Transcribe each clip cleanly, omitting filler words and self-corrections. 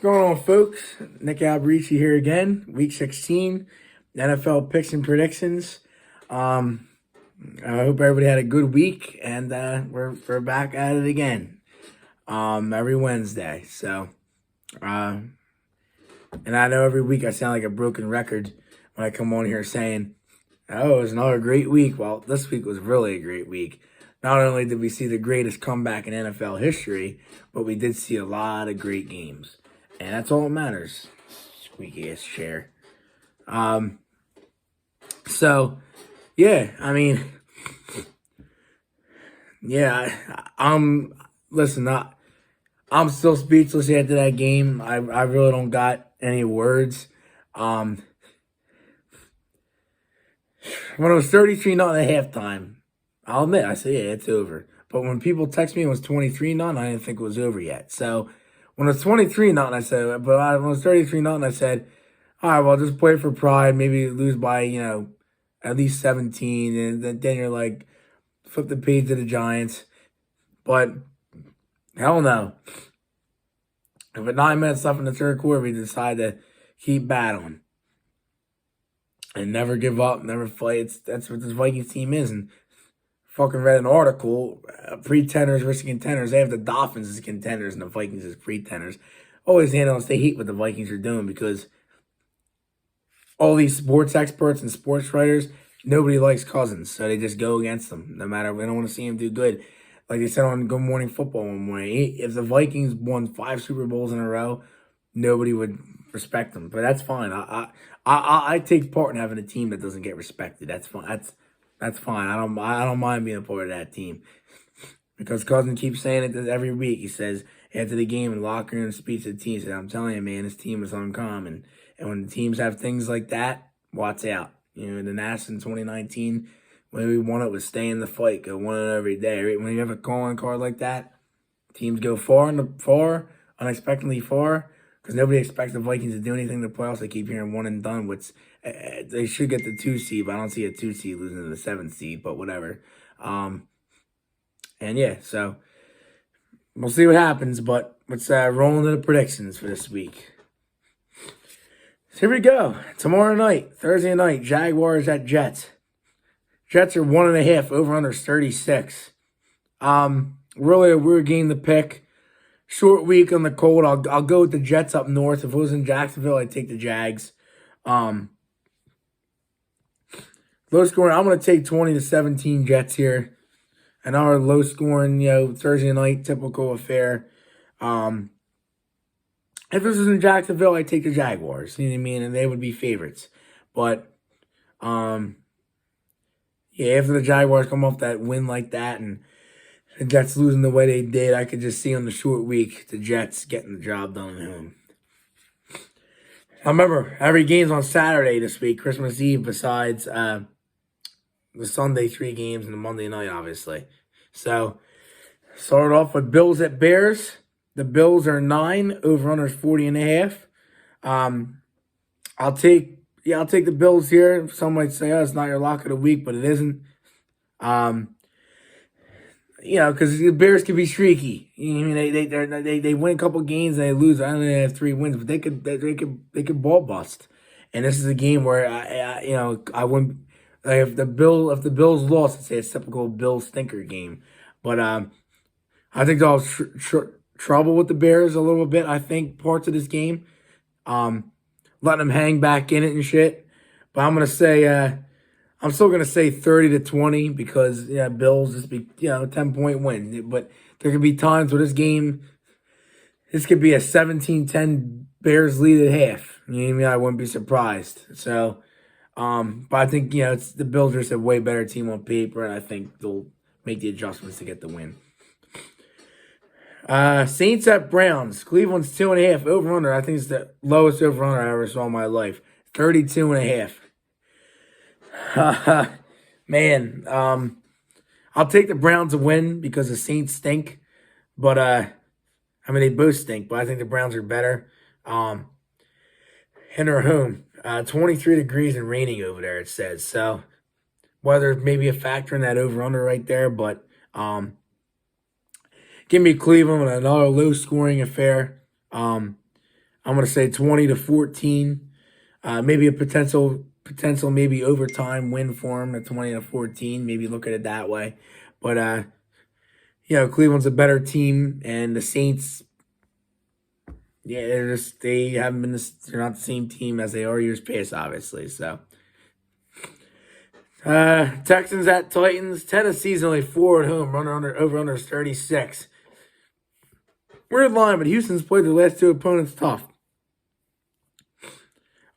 going on, folks? Nick Alberici here again, Week 16, NFL picks and predictions. Um, I hope everybody had a good week, and we're back at it again. Every Wednesday. And I know every week I sound like a broken record when I come on here saying, "Oh, it was another great week." Well, this week was really a great week. Not only did we see the greatest comeback in NFL history, but we did see a lot of great games. And that's all that matters. Squeaky ass chair. Um, so yeah, I mean, yeah, listen, I'm still speechless after that game. I really don't got any words. Um, when it was 33 nothing at halftime, I'll admit, I said, yeah, it's over. But when people text me it was 23 nothing, I didn't think it was over yet. So when it was 23 nothing, I said, when it was 33 nothing, I said, all right, well, just play for pride. Maybe lose by, at least 17. And then you're like, flip the page to the Giants. But hell no. If at 9 minutes left in the third quarter, we decide to keep battling and never give up, never fight. That's what this Vikings team is. And fucking read an article, pretenders versus contenders. They have the Dolphins as contenders and the Vikings as pretenders. Always analysts, they hate what the Vikings are doing because all these sports experts and sports writers, nobody likes Cousins. So they just go against them. No matter, they don't want to see him do good. Like they said on Good Morning Football one morning, if the Vikings won 5 Super Bowls in a row, nobody would respect them. But that's fine. I take part in having a team that doesn't get respected. That's fine. That's fine. I don't mind being a part of that team. Because Cousins keeps saying it every week. He says after the game in the locker room speech to the team, he said, "I'm telling you, man, this team is uncommon." And when the teams have things like that, watch out. The Nationals in 2019, when we won it was stay in the fight, go 1-0 every day. Right? When you have a calling card like that, teams go far, unexpectedly far, because nobody expects the Vikings to do anything in the playoffs. They keep hearing one and done, which they should get the 2 seed, but I don't see a 2 seed losing to the 7 seed, but whatever. And yeah, so we'll see what happens, but let's roll into the predictions for this week. So here we go. Tomorrow night, Thursday night, Jaguars at Jets. Jets are 1.5, over under 36. Really a weird game to pick. Short week on the cold. I'll go with the Jets up north. If it was in Jacksonville, I'd take the Jags. Low scoring, I'm going to take 20-17 Jets here. Another low scoring, Thursday night, typical affair. If this was in Jacksonville, I'd take the Jaguars. You know what I mean? And they would be favorites. But, yeah, after the Jaguars come off that win like that and the Jets losing the way they did, I could just see on the short week the Jets getting the job done at home. I remember every game's on Saturday this week, Christmas Eve, besides the Sunday 3 games and the Monday night, obviously. So, start off with Bills at Bears. The Bills are 9, over under 40.5. I'll take the Bills here. Some might say, oh, it's not your lock of the week, but it isn't. Because the Bears can be streaky. I mean, they win a couple games and they lose. I don't think they have 3 wins, but they could ball bust. And this is a game where I wouldn't. Like if the Bills lost, I'd say it's a typical Bill stinker game. But I think they'll have trouble with the Bears a little bit. I think parts of this game, letting them hang back in it and shit. But I'm gonna say I'm still gonna say 30-20 because Bills just be 10-point win. But there could be times where this could be a 17-10 Bears lead at half. You know what I mean? I wouldn't be surprised. So. But I think, it's the Bills are just a way better team on paper, and I think they'll make the adjustments to get the win. Saints at Browns. Cleveland's 2.5, over under. I think it's the lowest over under I ever saw in my life. 32.5. Man, I'll take the Browns to win because the Saints stink. But, they both stink, but I think the Browns are better. And they're home. 23 degrees and raining over there, it says. So, weather may be a factor in that over-under right there, but give me Cleveland with another low-scoring affair. I'm going to say 20-14. Maybe a potential maybe overtime win for them at 20-14. Maybe look at it that way. But Cleveland's a better team, and the Saints, yeah, they haven't been they're not the same team as they are years past, obviously. So Texans at Titans. Tennessee's only 4 at home. Over under 36. Weird line, but Houston's played their last 2 opponents tough.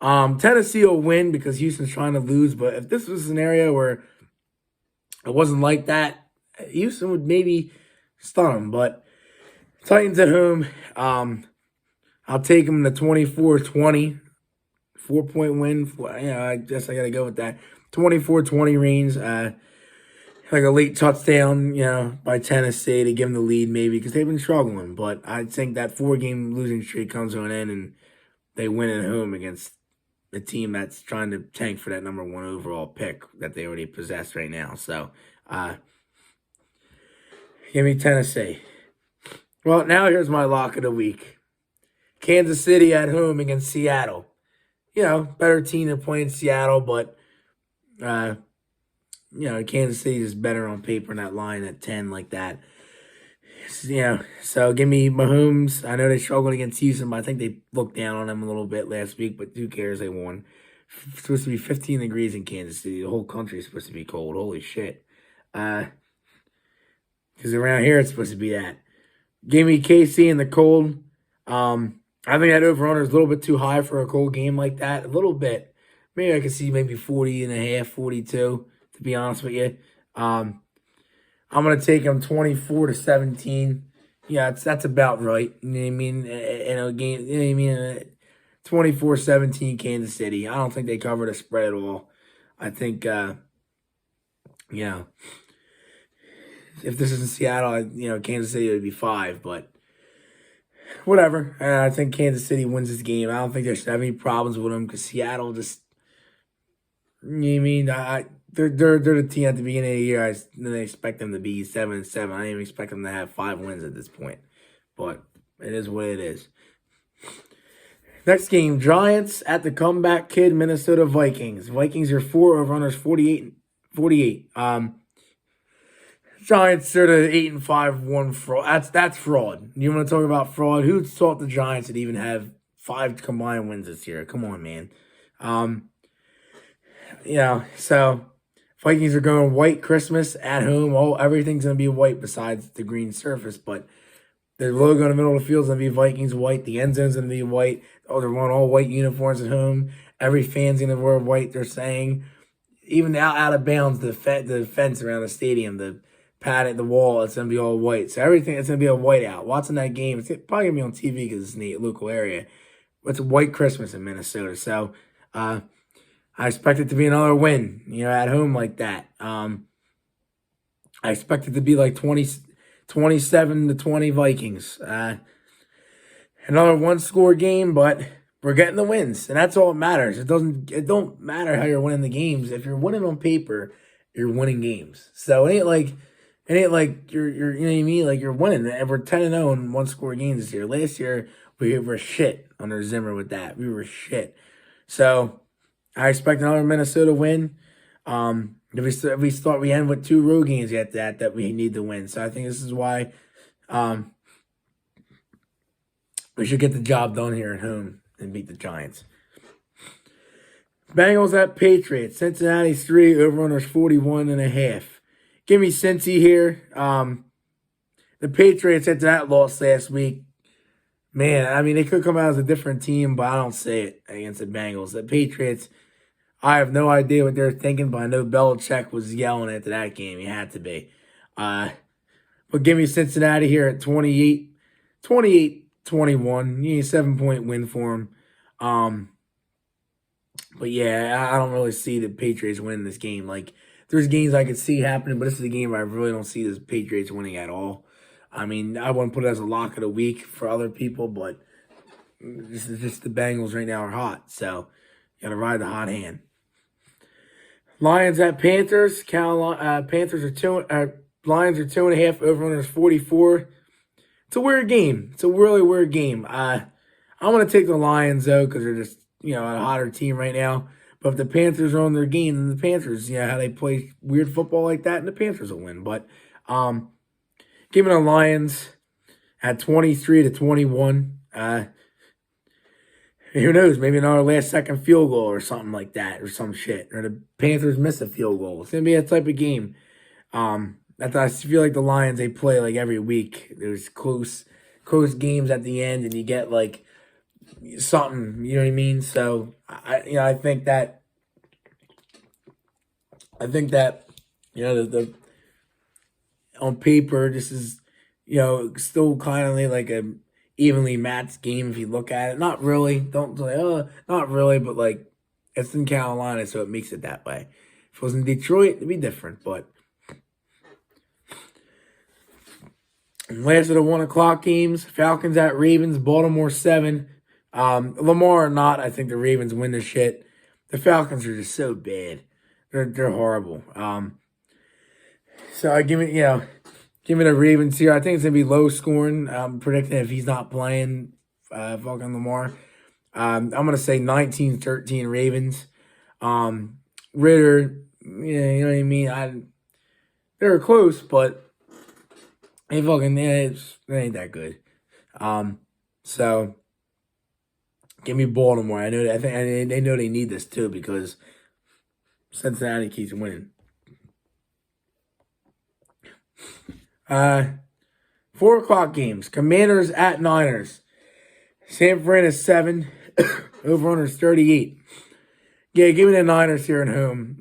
Tennessee will win because Houston's trying to lose, but if this was a scenario where it wasn't like that, Houston would maybe stun them. But Titans at home, I'll take them to 24-20, 4-point win. I guess I got to go with that. 24-20 range, like a late touchdown, by Tennessee to give them the lead maybe because they've been struggling. But I think that 4-game losing streak comes to an end and they win at home against a team that's trying to tank for that number 1 overall pick that they already possess right now. So, give me Tennessee. Well, now here's my lock of the week. Kansas City at home against Seattle. Better team than playing Seattle, but, Kansas City is better on paper in that line at 10 like that. So give me Mahomes. I know they struggled against Houston, but I think they looked down on them a little bit last week, but who cares? They won. It's supposed to be 15 degrees in Kansas City. The whole country is supposed to be cold. Holy shit. Because around here it's supposed to be that. Give me KC in the cold. I think that over-under is a little bit too high for a cold game like that. A little bit. Maybe I could see maybe 40.5, 42, to be honest with you. I'm going to take them 24-17. Yeah, that's about right. You know what I mean? In a game, you know what I mean? 24-17 Kansas City. I don't think they covered a spread at all. I think, if this is in Seattle, Kansas City would be 5, but whatever. I think Kansas City wins this game. I don't think they should have any problems with them because Seattle just, you know what I mean? They're the team at the beginning of the year. I didn't expect them to be 7-7. I didn't even expect them to have 5 wins at this point. But it is what it is. Next game, Giants at the comeback kid, Minnesota Vikings. Vikings are 4 over runners 48. Giants are the 8-5-1 fraud. That's fraud. You want to talk about fraud? Who thought the Giants would even have 5 combined wins this year? Come on, man. So Vikings are going white Christmas at home. Everything's going to be white besides the green surface, but the logo in the middle of the field is going to be Vikings white. The end zone's going to be white. They're wearing all white uniforms at home. Every fan's going to wear white, they're saying. Even out of bounds, the fence around the stadium, the pad at the wall, it's going to be all white. So everything, it's going to be a white out. Watching that game, it's probably going to be on TV because it's in the local area. It's a white Christmas in Minnesota. So, I expect it to be another win, at home like that. I expect it to be like 27-20 Vikings. Another one-score game, but we're getting the wins, and that's all that matters. It don't matter how you're winning the games. If you're winning on paper, you're winning games. So it ain't like you're you know what I mean? Like you're winning. And we're 10-0 in one-score games this year. Last year we were shit under Zimmer with that. We were shit. So I expect another Minnesota win. If we end with 2 road games at that we need to win. So I think this is why we should get the job done here at home and beat the Giants. Bengals at Patriots. Cincinnati's 3, over-runners 41.5. Give me Cincy here. The Patriots after that loss last week, man, I mean, they could come out as a different team, but I don't see it against the Bengals. The Patriots, I have no idea what they're thinking, but I know Belichick was yelling after that game. He had to be. But give me Cincinnati here at 28-21. You need a 7-point win for them. But yeah, I don't really see the Patriots winning this game. Like, there's games I could see happening, but this is a game where I really don't see the Patriots winning at all. I mean, I wouldn't put it as a lock of the week for other people, but this is just the Bengals right now are hot, so you got to ride the hot hand. Lions at Panthers. Panthers are 2. Lions are 2.5. Over-under is 44. It's a weird game. It's a really weird game. I I'm going to take the Lions, though, because they're just, a hotter team right now. But if the Panthers are on their game, then the Panthers, how they play weird football like that, and the Panthers will win. But giving the Lions at 23-21. Who knows? Maybe another last-second field goal or something like that, or some shit. Or the Panthers miss a field goal. It's going to be that type of game. I feel like the Lions, they play like every week. There's close games at the end, and you get like something. You know what I mean? So I think that the on paper this is still kind of like a evenly matched game if you look at it. Not really. Don't say not really, but like it's in Carolina, so it makes it that way. If it was in Detroit, it'd be different, but. Last of the 1 o'clock games, Falcons at Ravens, Baltimore 7. Lamar or not, I think the Ravens win this shit. The Falcons are just so bad. They're horrible. So I give it the Ravens here. I think it's gonna be low scoring. I'm predicting if he's not playing fucking Lamar. I'm gonna say 19-13 Ravens. Ritter, you know what I mean? They were close, but it ain't that good. So give me Baltimore. I think they know they need this too because Cincinnati keeps winning. 4 o'clock games. Commanders at Niners. San Fran is 7. Over under is 38. Yeah, give me the Niners here at home.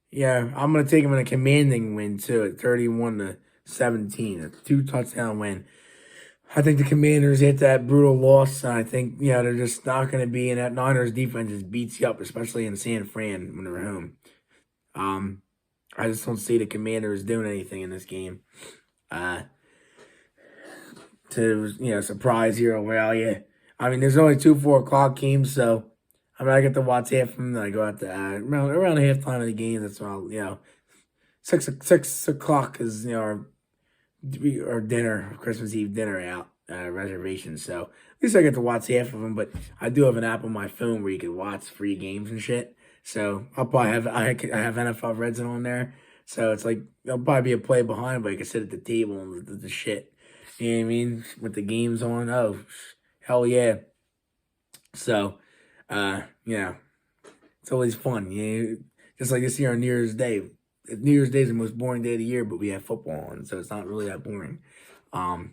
Yeah, I'm gonna take them in a commanding win too at 31-17. A 2-touchdown win. I think the Commanders hit that brutal loss, and I think they're just not going to be in that Niners defense just beats you up, especially in San Fran when they're home. I just don't see the Commanders doing anything in this game. To surprise here. Well, yeah. I mean, there's only 2 4 o'clock games, so I get to watch half of them. Then I go out to around halftime of the game. That's all. 6 o'clock is our dinner, Christmas Eve dinner out reservation. So at least I get to watch half of them. But I do have an app on my phone where you can watch free games and shit. So I'll probably have NFL Red Zone on there. So it's like there'll probably be a play behind, but I can sit at the table and the shit. You know what I mean? With the games on. Oh, hell yeah. So, it's always fun. Just like this year on New Year's Day. New Year's Day is the most boring day of the year, but we have football on, so it's not really that boring. But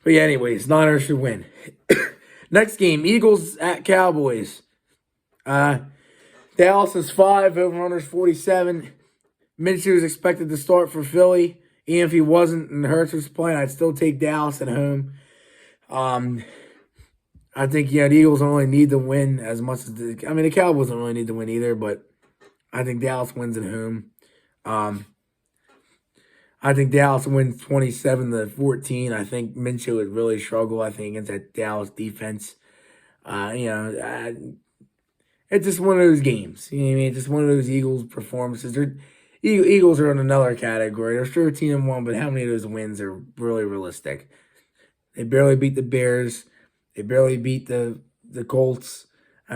yeah, anyways, Niners should win. Next game, Eagles at Cowboys. Dallas is 5, over-under is 47. Minshew is expected to start for Philly. Even if he wasn't and Hurts was playing, I'd still take Dallas at home. I think, the Eagles don't really need to win as much as the Cowboys don't really need to win either, but I think Dallas wins at home. I think Dallas wins 27-14. I think Minshew would really struggle, against that Dallas defense. It's just one of those games. You know what I mean? It's just one of those Eagles performances. Eagles are in another category. They're 13-1, but how many of those wins are really realistic? They barely beat the Bears. They barely beat the Colts.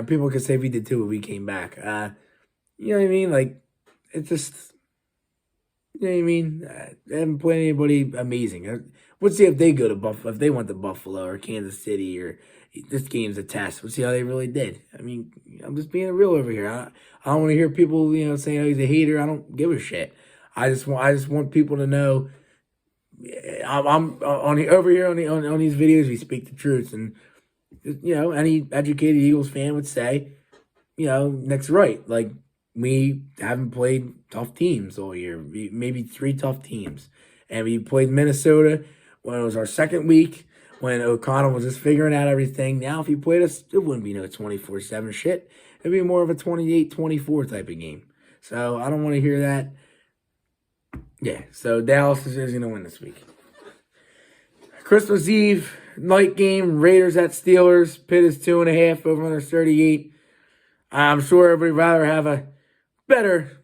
People could say we did too, but we came back. You know what I mean? Like, it's just, you know what I mean? They haven't played anybody amazing. Let's see if they go to Buffalo, if they went to Buffalo or Kansas City, or this game's a test. We'll see how they really did. I'm just being real over here. I don't want to hear people, saying, oh, he's a hater. I don't give a shit. I just want people to know. I'm over here on these videos. We speak the truth, and any educated Eagles fan would say, Nick's right. Like, we haven't played tough teams all year. Maybe 3 tough teams, and we played Minnesota when it was our second week, when O'Connell was just figuring out everything. Now, if he played us, it wouldn't be no 24-7 shit. It'd be more of a 28-24 type of game. So I don't want to hear that. Yeah, so Dallas is going to win this week. Christmas Eve night game, Raiders at Steelers. Pitt is 2.5, over under 38. I'm sure everybody would rather have a better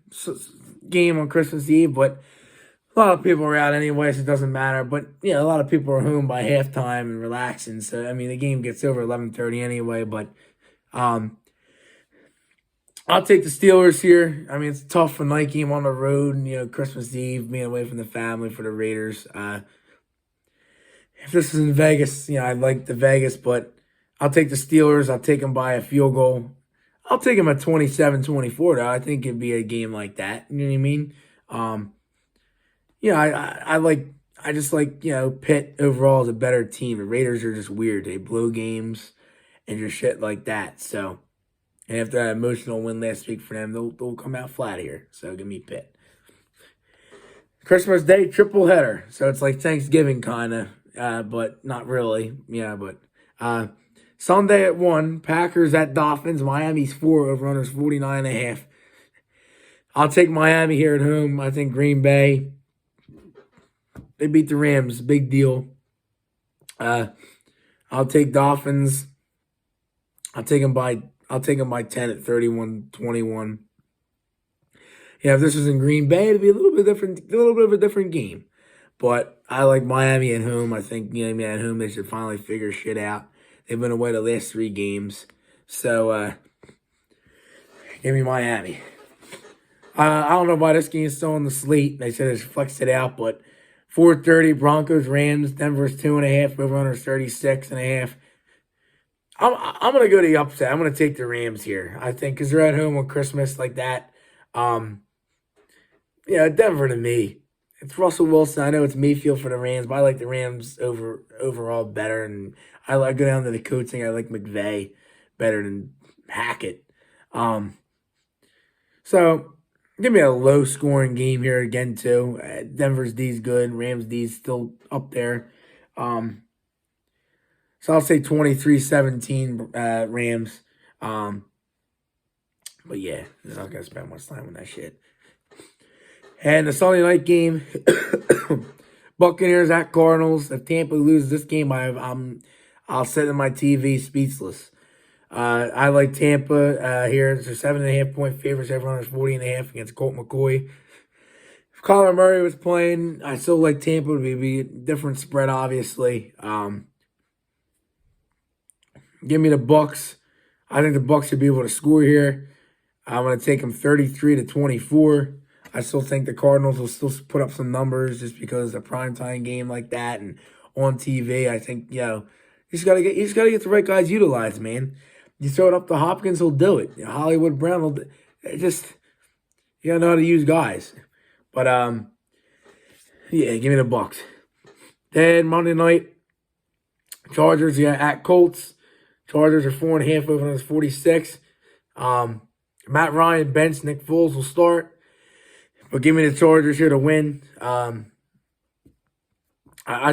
game on Christmas Eve, but A lot of people are out anyway, so it doesn't matter. But yeah, a lot of people are home by halftime and relaxing. So I mean, the game gets over 11:30 anyway. But um, I'll take the Steelers here. I mean, it's tough for night game on the road, and Christmas Eve, being away from the family for the Raiders. If this is in Vegas, I'd like the Vegas, but I'll take the Steelers. I'll take them by a field goal. I'll take them at 27-24, though. I think it'd be a game like that. You know what I mean? Um, I just like, Pitt overall is a better team. The Raiders are just weird. They blow games and just shit like that. So, and after that emotional win last week for them, they'll come out flat here. So give me Pitt. Christmas Day triple header. So it's like Thanksgiving kind of, but not really. Yeah, but Sunday at 1, Packers at Dolphins. Miami's 4, over-unders 49.5. I'll take Miami here at home. I think Green Bay, they beat the Rams. Big deal. I'll take Dolphins. I'll take them by 10 at 31-21. Yeah, if this was in Green Bay, it'd be a little bit of a different game. But I like Miami at home. I think Miami at home, they should finally figure shit out. They've been away the last 3 games. So give me Miami. I don't know why this game's still on the slate. They said it's flexed it out, but 4:30 Broncos Rams. Denver's 2.5. Over-under 36.5. I'm gonna go to the upset. I'm gonna take the Rams here. I think because they're at home on Christmas like that. Denver to me. It's Russell Wilson. I know it's Mayfield for the Rams, but I like the Rams overall better. And I go down to the coaching. I like McVay better than Hackett. So give me a low scoring game here again too. Denver's D's good. Rams D's still up there. So I'll say 23-17 Rams. But yeah, I'm not gonna spend much time on that shit. And the Sunday night game, Buccaneers at Cardinals. If Tampa loses this game, I'll sit on my TV speechless. I like Tampa here. It's a 7.5-point favorites. Everyone is 40.5 against Colt McCoy. If Kyler Murray was playing, I still like Tampa. It would be a different spread, obviously. Give me the Bucks. I think the Bucks should be able to score here. I'm going to take them 33-24. I still think the Cardinals will still put up some numbers just because it's a primetime game like that and on TV. I think, you just gotta get the right guys utilized, man. You throw it up to Hopkins, he'll do it. Hollywood Brown will you gotta know how to use guys. But give me the Bucks. Then Monday night, Chargers at Colts. Chargers are 4.5 over 46. Matt Ryan bench, Nick Foles will start. But give me the Chargers here to win. I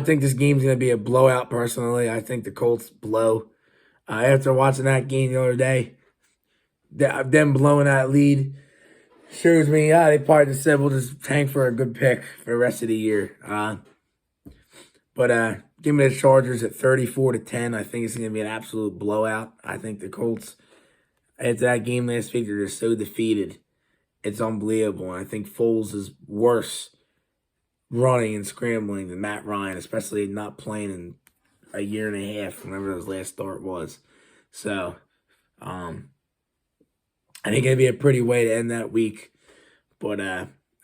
think this game's going to be a blowout, personally. I think the Colts blow. After watching that game the other day, them blowing that lead shows me, they probably just said we'll just tank for a good pick for the rest of the year. But give me the Chargers at 34-10. I think it's going to be an absolute blowout. I think the Colts, after that game last week, they're just so defeated. It's unbelievable. And I think Foles is worse running and scrambling than Matt Ryan, especially not playing in a year and a half, whenever his last start was. So, I think it'd be a pretty way to end that week. But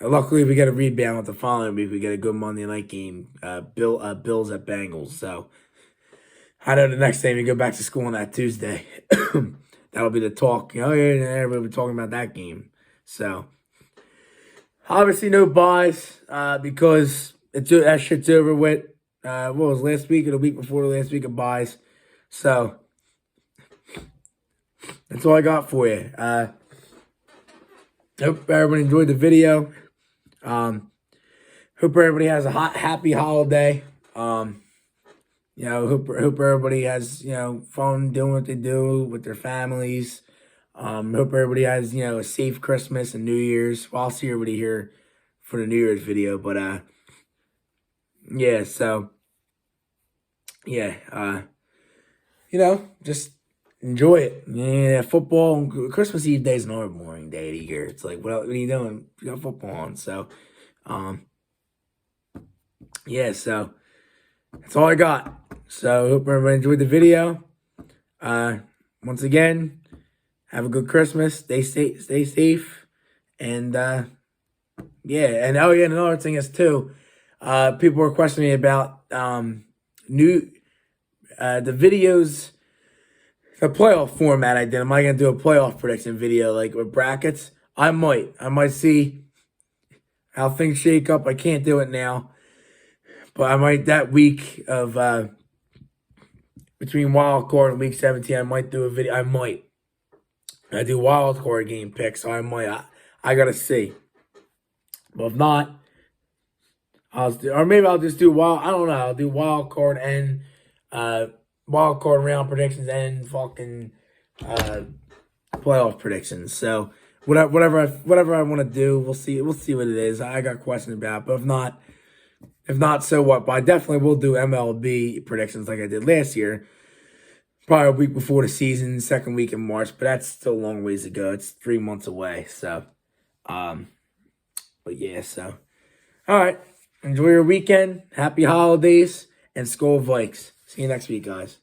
luckily, we get a rebound with the following week. We get a good Monday night game, Bills at Bengals. So, I know the next time you go back to school on that Tuesday, that'll be the talk. Everybody will be talking about that game. So, obviously no buys because that shit's over with. What was last week or the week before the last week of buys? So, that's all I got for you. Hope everybody enjoyed the video. Hope everybody has a happy holiday. Hope everybody has, fun doing what they do with their families. Hope everybody has, a safe Christmas and New Year's. Well, I'll see everybody here for the New Year's video, but, just enjoy it. Yeah, football, Christmas Eve day is another boring day of the year. It's like, what are you doing? You got football on, so, yeah, so that's all I got. So hope everybody enjoyed the video. Once again, have a good Christmas. Stay safe, and yeah. And oh yeah, and another thing is too, people were questioning me about new the videos, the playoff format I did. Am I gonna do a playoff prediction video like with brackets? I might see how things shake up. I can't do it now, but I might that week of between wild card and week 17. I might do a video. I do wild card game picks, so I might. I gotta see. But if not, or maybe I'll just do wild. I don't know. I'll do wild card and wild card round predictions and fucking playoff predictions. So whatever I want to do, we'll see. We'll see what it is. I got questions about, it, but if not, so what? But I definitely will do MLB predictions like I did last year. Probably a week before the season, second week in March, but that's still a long ways to go. It's 3 months away. So, but yeah, so all right. Enjoy your weekend. Happy holidays and Skol Vikes. See you next week, guys.